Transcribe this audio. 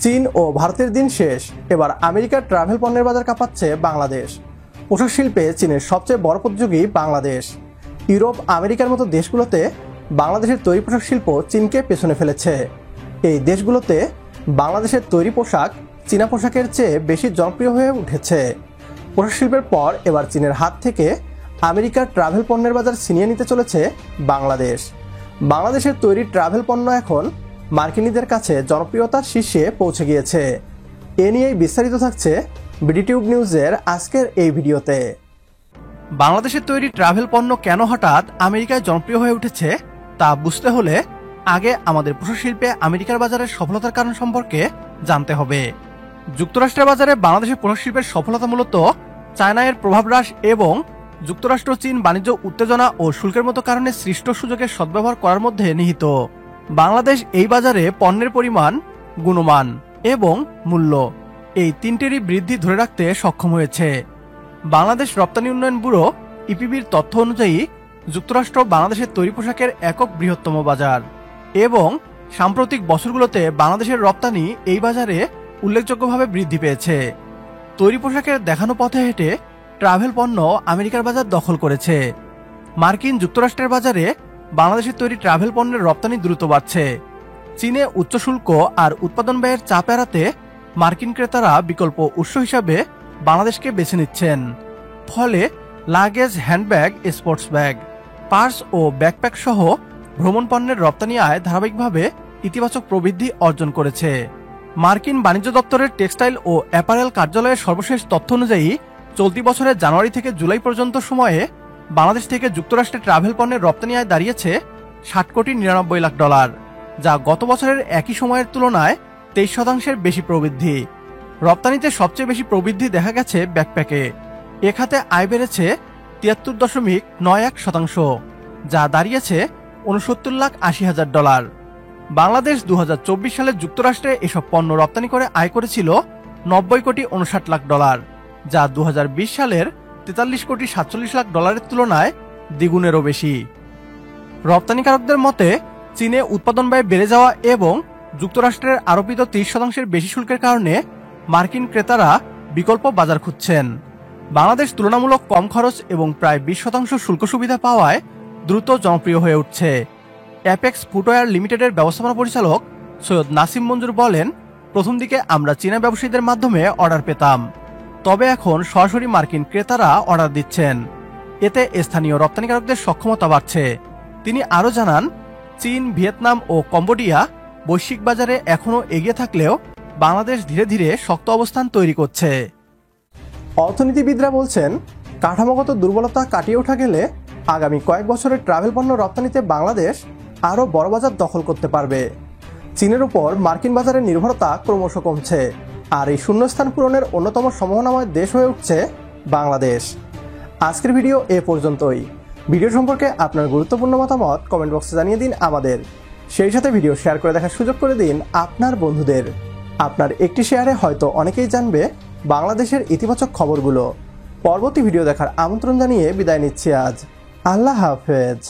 চীন ও ভারতের দিন শেষ, এবার আমেরিকার ট্রাভেল পণ্যের বাজার কাঁপাচ্ছে বাংলাদেশ। পোশাক শিল্পে চীনের সবচেয়ে বড় প্রতিযোগী বাংলাদেশ। ইউরোপ, আমেরিকার মতো দেশগুলোতে বাংলাদেশের তৈরি পোশাক শিল্প চীনকে পেছনে ফেলেছে। এই দেশগুলোতে বাংলাদেশের তৈরি পোশাক চীনা পোশাকের চেয়ে বেশি জনপ্রিয় হয়ে উঠেছে। পোশাক শিল্পের পর এবার চীনের হাত থেকে আমেরিকার ট্রাভেল পণ্যের বাজার ছিনিয়ে নিতে চলেছে বাংলাদেশ। বাংলাদেশের তৈরি ট্রাভেল পণ্য এখন মার্কিনীদের কাছে জনপ্রিয়তার শীর্ষে পৌঁছে গিয়েছে। এ নিয়েই বিস্তারিত থাকছে বিডিটিউব নিউজের আজকের এই ভিডিওতে। বাংলাদেশের তৈরি ট্রাভেল পণ্য কেন হঠাৎ আমেরিকায় জনপ্রিয় হয়ে উঠেছে তা বুঝতে হলে আগে আমাদের পোশাক শিল্পে আমেরিকার বাজারের সফলতার কারণ সম্পর্কে জানতে হবে। যুক্তরাষ্ট্রের বাজারে বাংলাদেশের পোশাক শিল্পের সফলতা মূলত চায়নার প্রভাব হ্রাস এবং যুক্তরাষ্ট্র চীন বাণিজ্য উত্তেজনা ও শুল্কের মতো কারণে সৃষ্ট সুযোগের সদ্ব্যবহার করার মধ্যে নিহিত। বাংলাদেশ এই বাজারে পণ্যের পরিমাণ, গুণমান এবং মূল্য এই তিনটেরই বৃদ্ধি ধরে রাখতে সক্ষম হয়েছে। বাংলাদেশ রপ্তানি উন্নয়ন ব্যুরো ইপিবির তথ্য অনুযায়ী যুক্তরাষ্ট্র বাংলাদেশের তৈরি পোশাকের একক বৃহত্তম বাজার এবং সাম্প্রতিক বছরগুলোতে বাংলাদেশের রপ্তানি এই বাজারে উল্লেখযোগ্যভাবে বৃদ্ধি পেয়েছে। তৈরি পোশাকের দেখানো পথে হেঁটে ট্রাভেল পণ্য আমেরিকার বাজার দখল করেছে। মার্কিন যুক্তরাষ্ট্রের বাজারে বাংলাদেশের তৈরি ট্রাভেল পণ্যের রপ্তানি দ্রুত বাড়ছে। চীনে উচ্চ শুল্ক আর উৎপাদন ব্যয়ের চাপ এড়াতে মার্কিন ক্রেতারা বিকল্প উৎস হিসাবে বাংলাদেশকে বেছে নিচ্ছেন। ফলে luggage, handbag, sports bag, purse ও ব্যাকপ্যাক সহ ভ্রমণ পণ্যের রপ্তানি আয় ধারাবাহিকভাবে ইতিবাচক প্রবৃদ্ধি অর্জন করেছে। মার্কিন বাণিজ্য দপ্তরের টেক্সটাইল ও অ্যাপারেল কার্যালয়ের সর্বশেষ তথ্য অনুযায়ী চলতি বছরের জানুয়ারি থেকে জুলাই পর্যন্ত সময়ে বাংলাদেশ থেকে যুক্তরাষ্ট্রে ট্রাভেল পণ্যের রপ্তানি আয় দাঁড়িয়েছে $60,99,00,000, যা গত বছরের একই সময়ের তুলনায় 23% বেশি প্রবৃদ্ধি। রপ্তানিতে সবচেয়ে বেশি প্রবৃদ্ধি দেখা গেছে ব্যাকপ্যাকে। এ খাতে আয় বেড়েছে 73.91%, যা দাঁড়িয়েছে $69,80,000। বাংলাদেশ 2024 সালে যুক্তরাষ্ট্রে এসব পণ্য রপ্তানি করে আয় করেছিল $90,59,00,000, যা 2020 সালের $43,47,00,000 তুলনায় দ্বিগুণেরও বেশি। রপ্তানিকারকদের মতে চীনে উৎপাদন ব্যয় বেড়ে যাওয়া এবং যুক্তরাষ্ট্রের আরোপিত 30% বেশি শুল্কের কারণে মার্কিন ক্রেতারা বিকল্প বাজার খুঁজছেন। বাংলাদেশ তুলনামূলক কম খরচ এবং প্রায় 20% শুল্ক সুবিধা পাওয়ায় দ্রুত জনপ্রিয় হয়ে উঠছে। অ্যাপেক্স ফুটওয়্যার লিমিটেডের ব্যবস্থাপনা পরিচালক সৈয়দ নাসিম মঞ্জুর বলেন, প্রথম দিকে আমরা চীনা ব্যবসায়ীদের মাধ্যমে অর্ডার পেতাম, তবে এখন সরাসরি মার্কিন ক্রেতারা অর্ডার দিচ্ছেন। এতে স্থানীয় রপ্তানিকারকদের সক্ষমতা বাড়ছে। তিনি আরও জানান, চীন, ভিয়েতনাম ও কম্বোডিয়া বৈশ্বিক বাজারে এখনও এগিয়ে থাকলেও বাংলাদেশ ধীরে ধীরে শক্ত অবস্থান তৈরি করছে। অর্থনীতিবিদরা বলছেন, কাঠামোগত দুর্বলতা কাটিয়ে ওঠা গেলে আগামী কয়েক বছরের ট্রাভেল পণ্য রপ্তানিতে বাংলাদেশ আরও বড় বাজার দখল করতে পারবে। চীনের উপর মার্কিন বাজারের নির্ভরতা ক্রমশ কমছে, আর এই শূন্যস্থান পূরণের অন্যতম সম্ভাবনাময় দেশ হয়ে উঠছে বাংলাদেশ। আজকের ভিডিও এ পর্যন্তই। ভিডিও সম্পর্কে আপনার গুরুত্বপূর্ণ মতামত কমেন্ট বক্সে জানিয়ে দিন আমাদের। সেই সাথে ভিডিও শেয়ার করে দেখার সুযোগ করে দিন আপনার বন্ধুদের। আপনার একটি শেয়ারে হয়তো অনেকেই জানবে বাংলাদেশের ইতিবাচক খবরগুলো। পরবর্তী ভিডিও দেখার আমন্ত্রণ জানিয়ে বিদায় নিচ্ছি আজ। আল্লাহ হাফেজ।